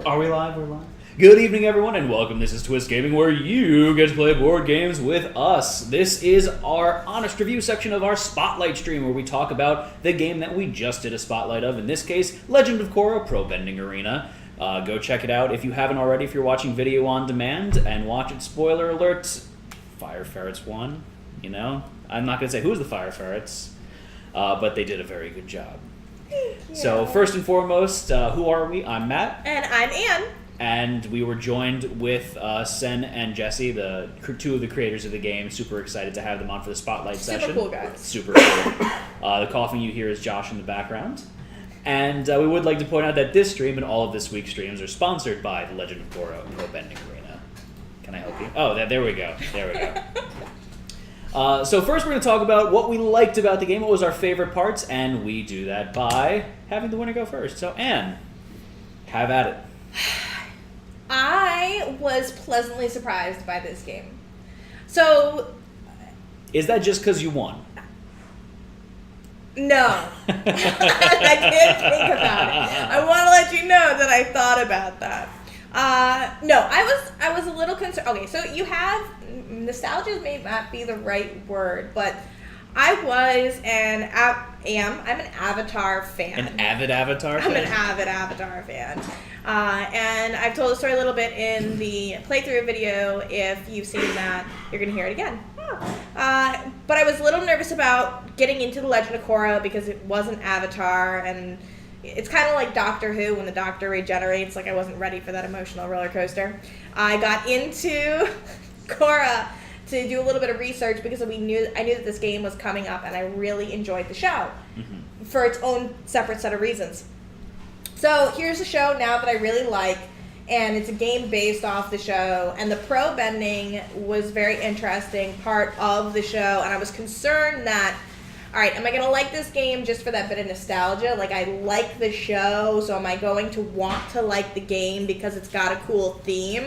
Are we live? We're live. Good evening, everyone, and welcome. This is Twist Gaming, where you get to play board games with us. This is our honest review section of our Spotlight stream, where we talk about the game that we just did a spotlight of. In this case, Legend of Korra Pro Bending Arena. Go check it out if you haven't already, if you're watching video on demand, and watch it. Spoiler alert, Fire Ferrets won. You know? I'm not going to say who's the Fire Ferrets, but they did a very good job. Yeah. So, first and foremost, who are we? I'm Matt. And I'm Ann. And we were joined with Sen and Jesse, the two of the creators of the game. Super excited to have them on for the Spotlight session. Super cool guys. Super cool. The coughing you hear is Josh in the background. And we would like to point out that this stream and all of this week's streams are sponsored by the Legend of Korra Pro Bending Arena. Can I help you? Oh, there we go. There we go. So first we're going to talk about what we liked about the game, what was our favorite parts, and we do that by having the winner go first. So Anne, have at it. I was pleasantly surprised by this game. So... Is that just because you won? No. I did think about it. I want to let you know that I thought about that. No, I was a little concerned. Okay, so you have... Nostalgia may not be the right word, but I was I'm an Avatar fan. An avid Avatar fan? I'm an avid Avatar fan. And I've told the story a little bit in the playthrough video. If you've seen that, you're going to hear it again. But I was a little nervous about getting into the Legend of Korra because it wasn't Avatar, and it's kind of like Doctor Who when the Doctor regenerates. Like, I wasn't ready for that emotional roller coaster. I got into Korra to do a little bit of research because I knew that this game was coming up, and I really enjoyed the show for its own separate set of reasons. So here's a show now that I really like, and it's a game based off the show, and the pro bending was very interesting part of the show, and I was concerned that, all right, am I going to like this game just for that bit of nostalgia? Like, I like the show, so am I going to want to like the game because it's got a cool theme?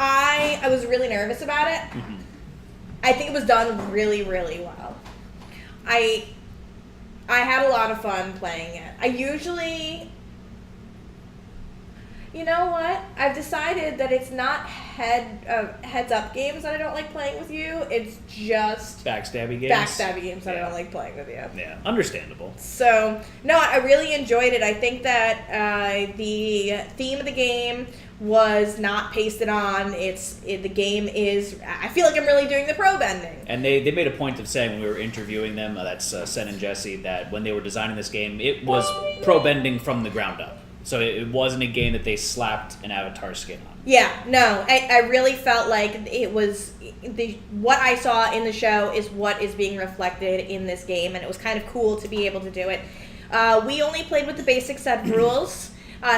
I was really nervous about it. I think it was done really, really well. I had a lot of fun playing it. I usually... You know what? I've decided that it's not heads-up games that I don't like playing with you. It's just... Backstabby games? Backstabby games that I don't like playing with you. Yeah, understandable. So, no, I really enjoyed it. I think that the theme of the game was not pasted on. The game is... I feel like I'm really doing the pro bending. And they made a point of saying when we were interviewing them, that's Sen and Jesse, that when they were designing this game, it was pro bending from the ground up. So it wasn't a game that they slapped an Avatar skin on. Yeah, no, I really felt like it was what I saw in the show is what is being reflected in this game, and it was kind of cool to be able to do it. We only played with the basic set rules.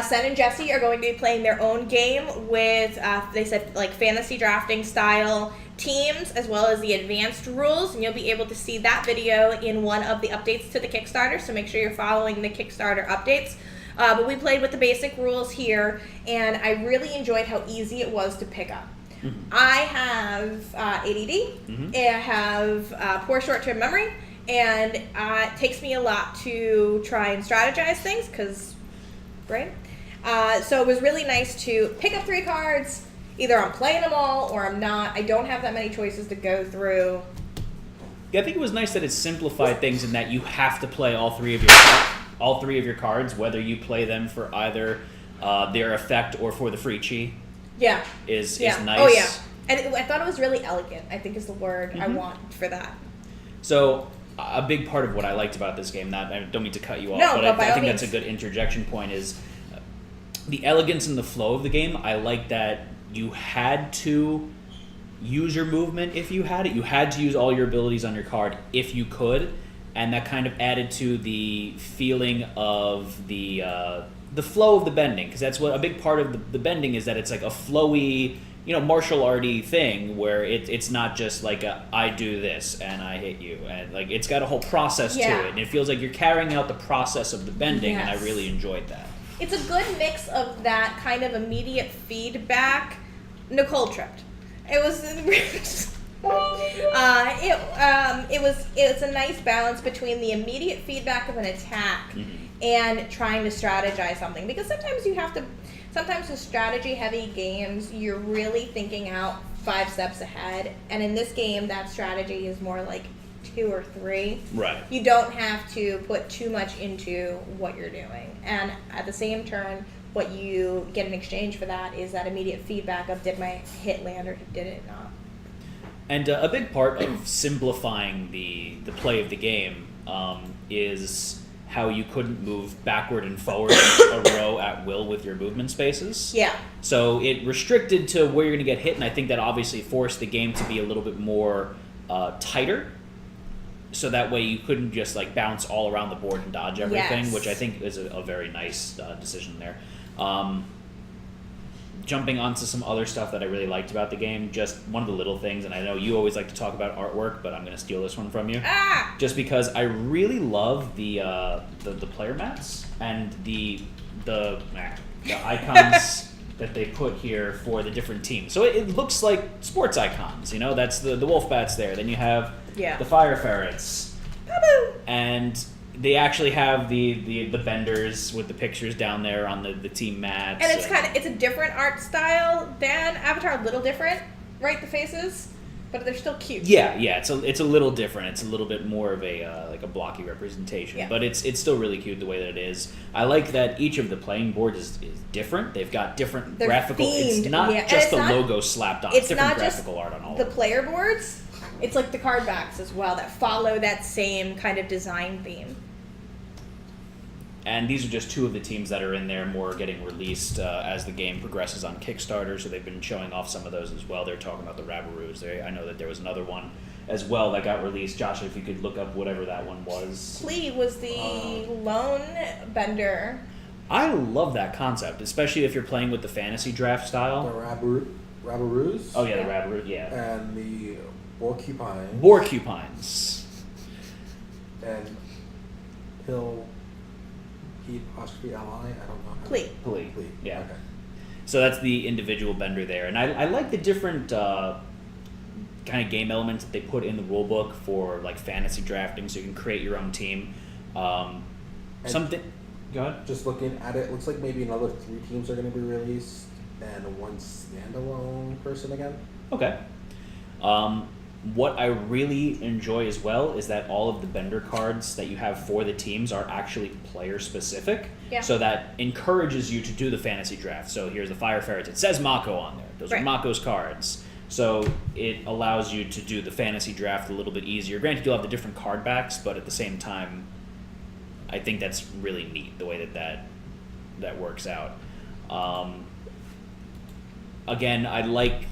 Sen and Jesse are going to be playing their own game with, they said, like fantasy drafting style teams, as well as the advanced rules, and you'll be able to see that video in one of the updates to the Kickstarter, so make sure you're following the Kickstarter updates. But we played with the basic rules here, and I really enjoyed how easy it was to pick up. I have ADD, and I have poor short-term memory, and it takes me a lot to try and strategize things, because, right? So it was really nice to pick up 3 cards. Either I'm playing them all, or I'm not. I don't have that many choices to go through. Yeah, I think it was nice that it simplified things in that you have to play all three of your cards, whether you play them for either their effect or for the free chi. Yeah. Is nice. Oh, yeah. And I thought it was really elegant, I think is the word I want for that. So, a big part of what I liked about this game, I don't mean to cut you off, no, but I think that's a good interjection point, is the elegance and the flow of the game. I like that you had to use your movement if you had it. You had to use all your abilities on your card if you could. And that kind of added to the feeling of the flow of the bending, because that's what a big part of the bending is, that it's like a flowy, martial arty thing where it's not just like I do this and I hit you, and like it's got a whole process to it, and it feels like you're carrying out the process of the bending, and I really enjoyed that. It's a good mix of that kind of immediate feedback. Nicole tripped. It was. It was a nice balance between the immediate feedback of an attack and trying to strategize something. Because sometimes with strategy-heavy games, you're really thinking out 5 steps ahead. And in this game, that strategy is more like 2 or 3. Right. You don't have to put too much into what you're doing. And at the same turn, what you get in exchange for that is that immediate feedback of did my hit land or did it not. And a big part of simplifying the play of the game is how you couldn't move backward and forward a row at will with your movement spaces. Yeah. So it restricted to where you're going to get hit, and I think that obviously forced the game to be a little bit more tighter. So that way you couldn't just like bounce all around the board and dodge everything, yes. which I think is a very nice decision there. Jumping onto some other stuff that I really liked about the game, just one of the little things, and I know you always like to talk about artwork, but I'm going to steal this one from you. Just because I really love the player mats and the icons that they put here for the different teams. So it looks like sports icons, you know, that's the wolf bats there. Then you have the fire ferrets. Boo-boo. And they actually have the benders with the pictures down there on the team mats. And it's a different art style than Avatar, a little different, right? The faces, but they're still cute. Yeah, it's a little different. It's a little bit more of a like a blocky representation, but it's still really cute the way that it is. I like that each of the playing boards is different. They've got different graphical. Themed. It's not just the logo slapped on. It's different not graphical just art on all the of them. player boards. It's like the card backs as well that follow that same kind of design theme. And these are just 2 of the teams that are in there. More are getting released as the game progresses on Kickstarter, so they've been showing off some of those as well. They're talking about the Rabaroos. I know that there was another one as well that got released. Josh, if you could look up whatever that one was. Flea was the lone bender. I love that concept, especially if you're playing with the fantasy draft style. The Rabaroos. Oh, yeah, the Rabaroo, yeah. And the Borcupines. Borcupines. And P''Li, I don't know. Plea. Yeah. Okay. So that's the individual bender there. And I like the different kind of game elements that they put in the rulebook for like fantasy drafting, so you can create your own team. Something. Go ahead. Just looking at it, looks like maybe another 3 teams are going to be released and 1 standalone person again. Okay. What I really enjoy as well is that all of the bender cards that you have for the teams are actually player specific. Yeah. So that encourages you to do the fantasy draft. So here's the Fire Ferrets. It says Mako on there. Those are Mako's cards. So it allows you to do the fantasy draft a little bit easier. Granted, you'll have the different card backs, but at the same time, I think that's really neat the way that works out. Again, I like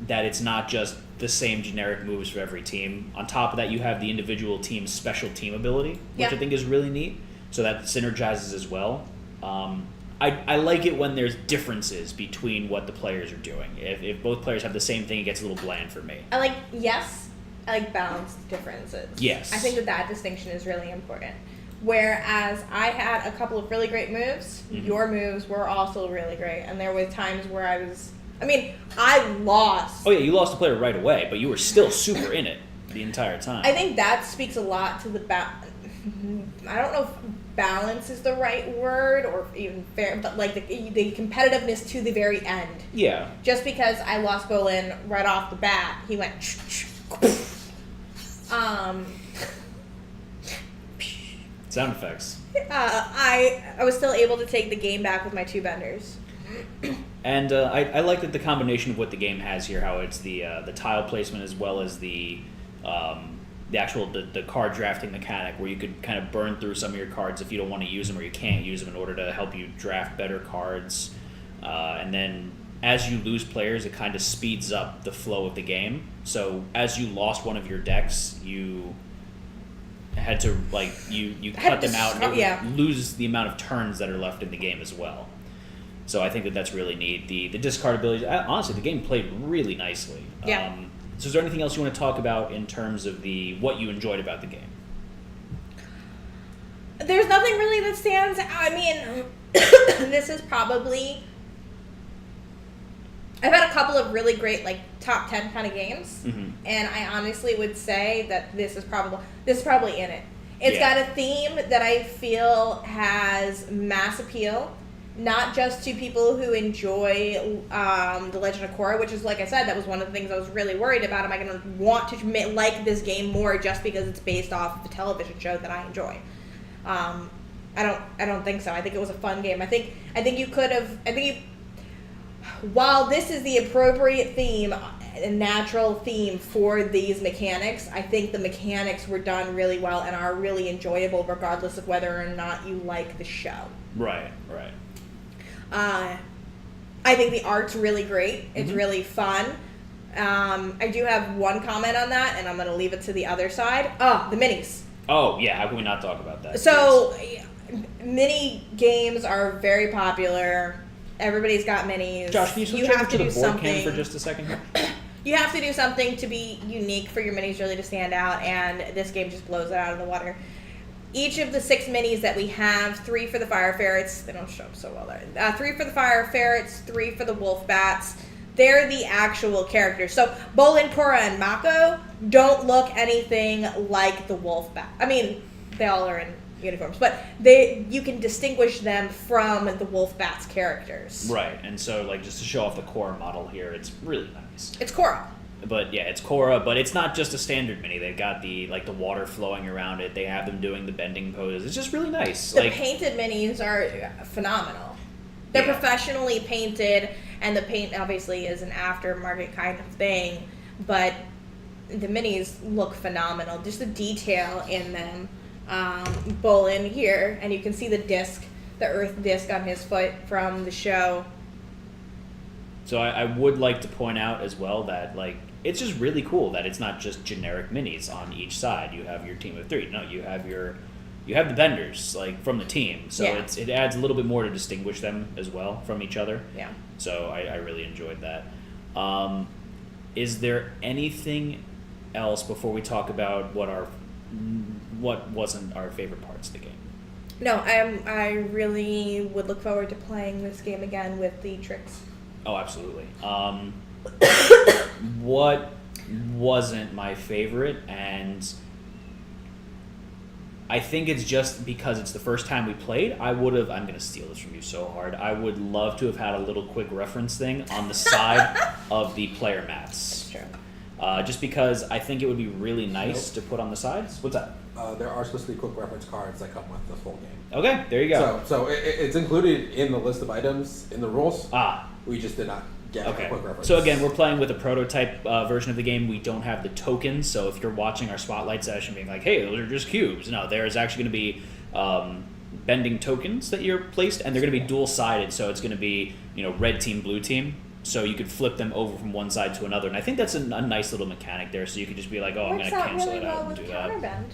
that it's not just the same generic moves for every team. On top of that, you have the individual team's special team ability, which I think is really neat. So that synergizes as well. I like it when there's differences between what the players are doing. If both players have the same thing, it gets a little bland for me. I like balanced differences. Yes. I think that distinction is really important. Whereas I had a couple of really great moves, your moves were also really great. And there were times where I lost. Oh yeah, you lost a player right away, but you were still super in it the entire time. I think that speaks a lot to the I don't know if balance is the right word or even fair, but like the competitiveness to the very end. Yeah. Just because I lost Bolin right off the bat, he went. Sound effects. I was still able to take the game back with my 2 benders. And I like that the combination of what the game has here, how it's the tile placement as well as the actual the card drafting mechanic, where you could kind of burn through some of your cards if you don't want to use them or you can't use them in order to help you draft better cards. And then as you lose players, it kind of speeds up the flow of the game. So as you lost one of your decks, you had to you cut them out and it would lose the amount of turns that are left in the game as well. So I think that's really neat. The discard abilities, honestly, the game played really nicely. Yeah. So is there anything else you want to talk about in terms of what you enjoyed about the game? There's nothing really that stands out. I mean, this is probably... I've had a couple of really great, top 10 kind of games, and I honestly would say that this is probably in it. It's got a theme that I feel has mass appeal, not just to people who enjoy The Legend of Korra, which is, like I said, that was one of the things I was really worried about. Am I going to want to like this game more just because it's based off of a television show that I enjoy? I don't think so. I think it was a fun game. I think you could have. While this is the appropriate theme, a natural theme for these mechanics, I think the mechanics were done really well and are really enjoyable regardless of whether or not you like the show. Right. I think the art's really great. It's really fun. I do have one comment on that, and I'm going to leave it to the other side. The minis. Oh, yeah. How can we not talk about that? So, mini games are very popular. Everybody's got minis. Josh, can you switch over to the board something cam for just a second here? You have to do something to be unique for your minis really to stand out, and this game just blows it out of the water. Each of the 6 minis that we have, 3 for the fire ferrets, they don't show up so well there. 3 for the fire ferrets, 3 for the wolf bats. They're the actual characters. So Bolin, Korra, and Mako don't look anything like the wolf bat. I mean, they all are in uniforms, but you can distinguish them from the wolf bat's characters. Right, and so like just to show off the Korra model here, it's really nice. It's Korra. But yeah, it's Korra, but it's not just a standard mini. They've got the water flowing around it. They have them doing the bending poses. It's just really nice. The painted minis are phenomenal. They're professionally painted, and the paint obviously is an aftermarket kind of thing, but the minis look phenomenal. Just the detail in them. Bolin here, and you can see the disc, the earth disc on his foot from the show. So I would like to point out as well that it's just really cool that it's not just generic minis on each side. You have your team of 3. No, you have the benders from the team. So it adds a little bit more to distinguish them as well from each other. Yeah. So I really enjoyed that. Is there anything else before we talk about what wasn't our favorite parts of the game? No, I really would look forward to playing this game again with the tricks. Oh, absolutely. What wasn't my favorite, and I think it's just because it's the first time we played, I'm going to steal this from you so hard. I would love to have had a little quick reference thing on the side of the player mats. That's true. Just because I think it would be really nice to put on the sides. What's that? There are supposed to be quick reference cards that come with the full game. Okay, there you go. So it's included in the list of items in the rules. We just did not get a quick reference. So again, we're playing with a prototype version of the game. We don't have the tokens, so if you're watching our spotlight session being like, hey, those are just cubes. No, there's actually going to be bending tokens that you're placed, and they're going to be dual-sided, so it's going to be red team, blue team. So you could flip them over from one side to another, and I think that's a nice little mechanic there. So you could just be like, "Oh, I'm going to cancel it out and do that." Counterbend.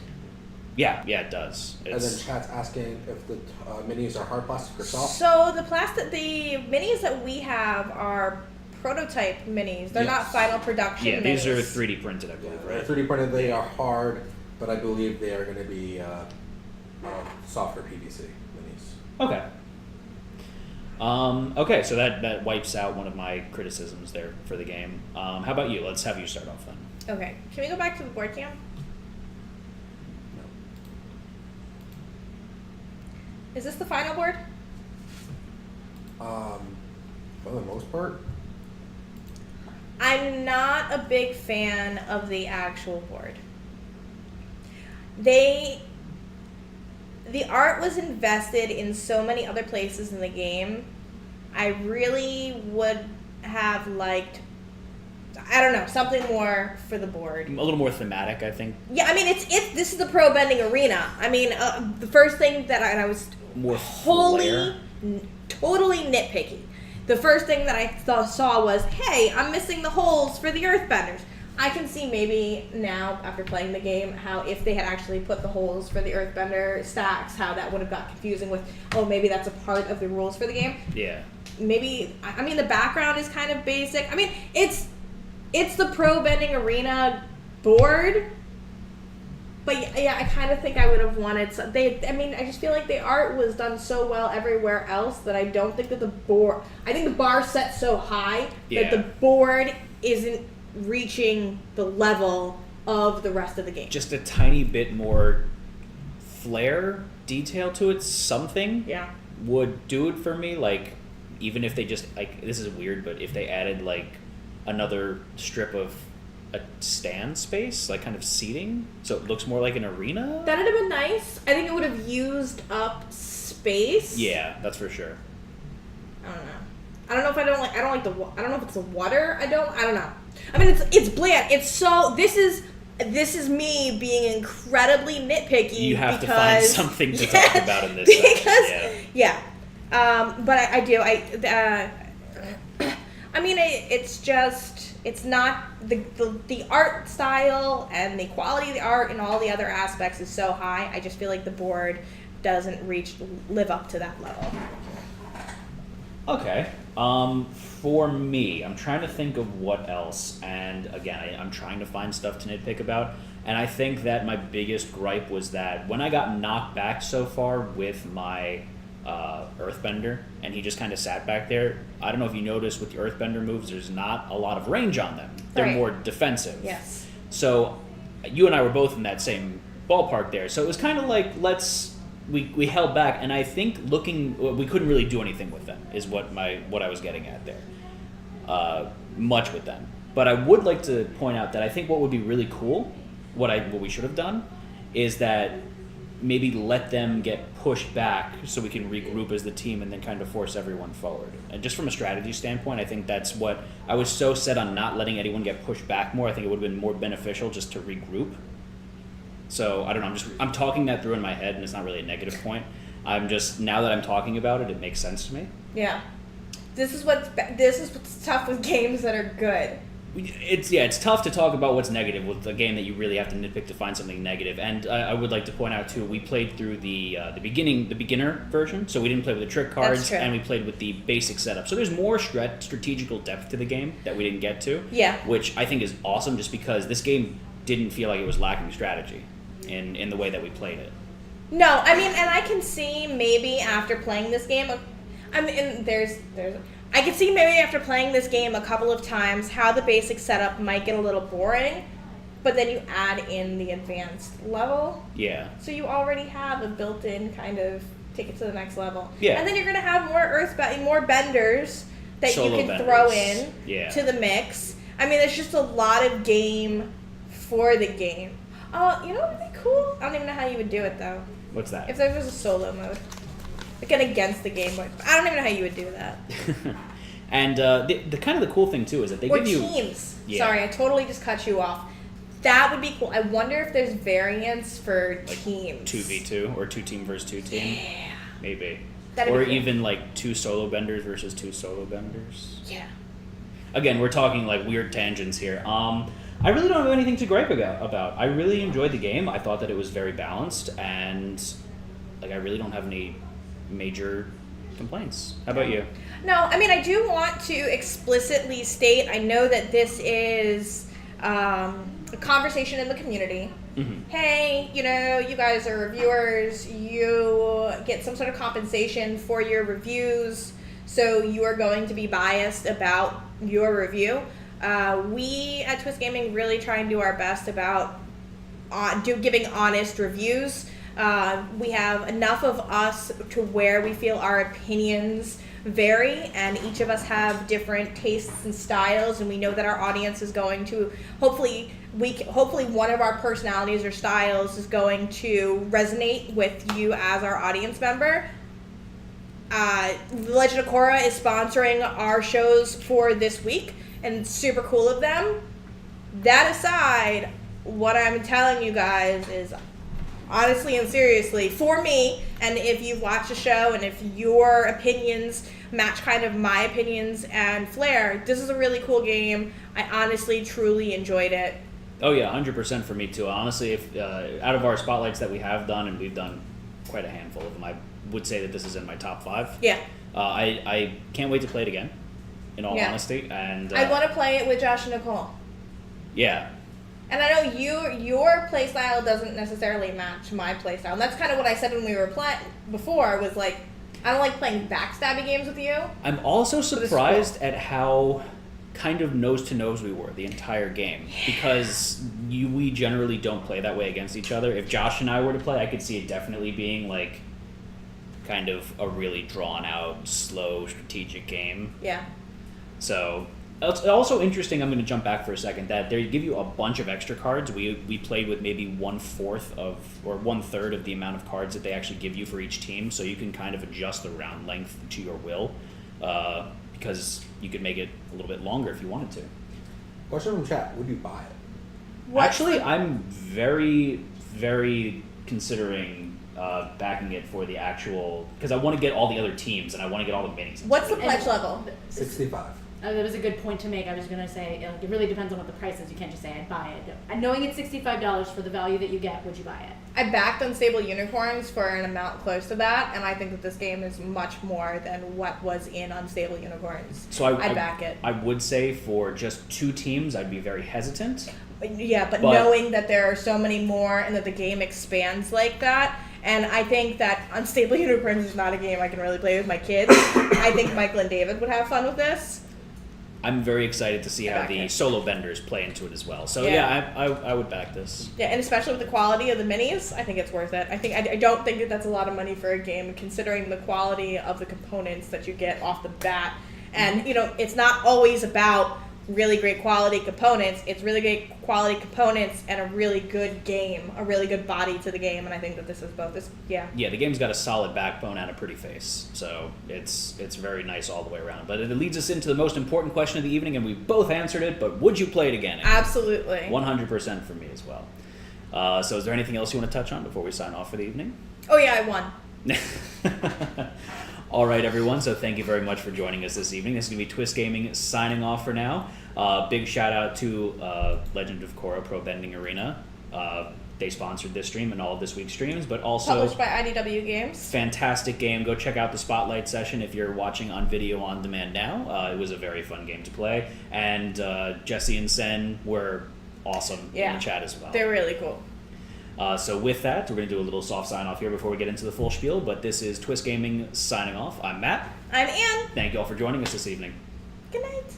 Yeah, it does. And then chat's asking if the minis are hard plastic or soft. So the minis that we have are prototype minis. They're not final production. Yeah, these are 3D printed, I believe, right? They're 3D printed. They are hard, but I believe they are going to be softer PVC minis. Okay. Okay, so that wipes out one of my criticisms there for the game. How about you? Let's have you start off then. Okay. Can we go back to the board cam? No. Is this the final board? For the most part. I'm not a big fan of the actual board. The art was invested in so many other places in the game. I really would have liked, I don't know, something more for the board. A little more thematic, I think. Yeah, I mean, this is the pro bending arena. I mean, the first thing that I was more totally nitpicky. The first thing that I saw was, hey, I'm missing the holes for the earthbenders. I can see maybe now, after playing the game, how if they had actually put the holes for the earthbender stacks, how that would have got confusing with, oh, maybe that's a part of the rules for the game. Yeah. Maybe, I mean, the background is kind of basic. I mean, it's the Pro Bending Arena board, but yeah, I kind of think I would have wanted some. I just feel like the art was done so well everywhere else that I don't think that I think the bar set so high that the board isn't reaching the level of the rest of the game. Just a tiny bit more flair detail to it, something Yeah. would do it for me. Like, even if they just, like, this is weird, but if they added, like, another strip of a stand space, like kind of seating, so it looks more like an arena. That'd have been nice. I think it would have used up space. Yeah, that's for sure. I don't know. I don't know if I don't like I don't know if it's the water. I don't know. I mean, it's bland. It's so. This is me being incredibly nitpicky. You have because, to find something to talk about in this. Because yeah. But I do. I mean, it's not the art style and the quality of the art and all the other aspects is so high. I just feel like the board doesn't live up to that level. Okay. For me, I'm trying to think of what else, and again, I'm trying to find stuff to nitpick about, and I think that my biggest gripe was that when I got knocked back so far with my Earthbender, and he just kind of sat back there. I don't know if you noticed with the Earthbender moves, there's not a lot of range on them. They're Right. more defensive. Yes. So you and I were both in that same ballpark there. So it was kind of like, we held back, and I think we couldn't really do anything with them, is what I was getting at there. Much with them. But I would like to point out that I think what would be really cool, what we should have done, is that maybe let them get pushed back so we can regroup as the team and then kind of force everyone forward. And just from a strategy standpoint, I think that's what I was so set on, not letting anyone get pushed back more. I think it would have been more beneficial just to regroup. So I don't know. I'm talking that through in my head, and it's not really a negative point. Now that I'm talking about it, it makes sense to me. Yeah. This is what's tough with games that are good. It's tough to talk about what's negative with a game that you really have to nitpick to find something negative. And I would like to point out too, we played through the beginner version, so we didn't play with the trick cards, and we played with the basic setup. So there's more strategical depth to the game that we didn't get to. Yeah. Which I think is awesome, just because this game didn't feel like it was lacking strategy in the way that we played it. No, I mean, and I can see maybe after playing this game, I mean, I can see maybe after playing this game a couple of times how the basic setup might get a little boring, but then you add in the advanced level. Yeah. So you already have a built-in kind of take it to the next level. Yeah. And then you're going to have more benders that Solo you can benders. throw in Yeah. to the mix. I mean, there's just a lot of game for the game. Oh, you know what would be cool? I don't even know how you would do it, though. What's that? If there was a solo mode. Like an against the game mode. I don't even know how you would do that. And the kind of the cool thing, too, is that they give you... teams. Yeah. Sorry, I totally just cut you off. That would be cool. I wonder if there's variants for teams. 2v2 or 2 team versus 2 team. Yeah. Maybe. That'd Or be cool. even like 2 solo benders versus 2 solo benders. Yeah. Again, we're talking like weird tangents here. I really don't have anything to gripe about. I really enjoyed the game. I thought that it was very balanced, and like I really don't have any major complaints. How about you? No, I mean, I do want to explicitly state, I know that this is a conversation in the community. Mm-hmm. Hey, you guys are reviewers, you get some sort of compensation for your reviews, so you are going to be biased about your review. We at Twist Gaming really try and do our best about giving honest reviews. We have enough of us to where we feel our opinions vary, and each of us have different tastes and styles, and we know that our audience is going to hopefully one of our personalities or styles is going to resonate with you as our audience member. The Legend of Korra is sponsoring our shows for this week, and it's super cool of them. That aside, what I'm telling you guys is honestly and seriously, for me, and if you've watched the show and if your opinions match kind of my opinions and flair, this is a really cool game. I honestly, truly enjoyed it. Oh yeah, 100% for me too. Honestly, if out of our spotlights that we have done, and we've done quite a handful of them, I would say that this is in my top 5. Yeah. I can't wait to play it again, in all honesty. And I want to play it with Josh and Nicole. Yeah. And I know your playstyle doesn't necessarily match my playstyle. And that's kind of what I said when we were playing before, was like, I don't like playing backstabby games with you. I'm also surprised at how kind of nose to nose we were the entire game, because we generally don't play that way against each other. If Josh and I were to play, I could see it definitely being like kind of a really drawn out, slow, strategic game. Yeah. So it's also interesting. I'm going to jump back for a second. That they give you a bunch of extra cards. We played with maybe 1/4 of or 1/3 of the amount of cards that they actually give you for each team. So you can kind of adjust the round length to your will, because you could make it a little bit longer if you wanted to. Question from chat: would you buy it? Actually, I'm very, very considering backing it for the actual, because I want to get all the other teams and I want to get all the minis. What's the pledge level? 65. That was a good point to make. I was going to say, it really depends on what the price is. You can't just say, I'd buy it. And knowing it's $65 for the value that you get, would you buy it? I backed Unstable Unicorns for an amount close to that, and I think that this game is much more than what was in Unstable Unicorns. So I'd back it. I would say for just 2 teams, I'd be very hesitant. Yeah, but knowing that there are so many more and that the game expands like that, and I think that Unstable Unicorns is not a game I can really play with my kids. I think Michael and David would have fun with this. I'm very excited to see how the solo vendors play into it as well. So yeah, I would back this. Yeah, and especially with the quality of the minis, I think it's worth it. I don't think that that's a lot of money for a game, considering the quality of the components that you get off the bat. And it's not always about really great quality components. It's really great quality components and a really good game, a really good body to the game. And I think that this is both. Yeah, the game's got a solid backbone and a pretty face, so it's very nice all the way around. But it leads us into the most important question of the evening, and we both answered it. But would you play it again? Absolutely. 100% for me as well. So is there anything else you want to touch on before we sign off for the evening? Oh yeah, I won. All right, everyone. So thank you very much for joining us this evening. This is going to be Twist Gaming signing off for now. Big shout out to Legend of Korra Pro Bending Arena. They sponsored this stream and all of this week's streams, but also published by IDW Games. Fantastic game. Go check out the Spotlight session if you're watching on video on demand now. It was a very fun game to play, and Jesse and Sen were awesome in the chat as well. They're really cool. So with that, we're going to do a little soft sign off here before we get into the full spiel, but this is Twist Gaming signing off. I'm Matt. I'm Ann. Thank you all for joining us this evening. Good night.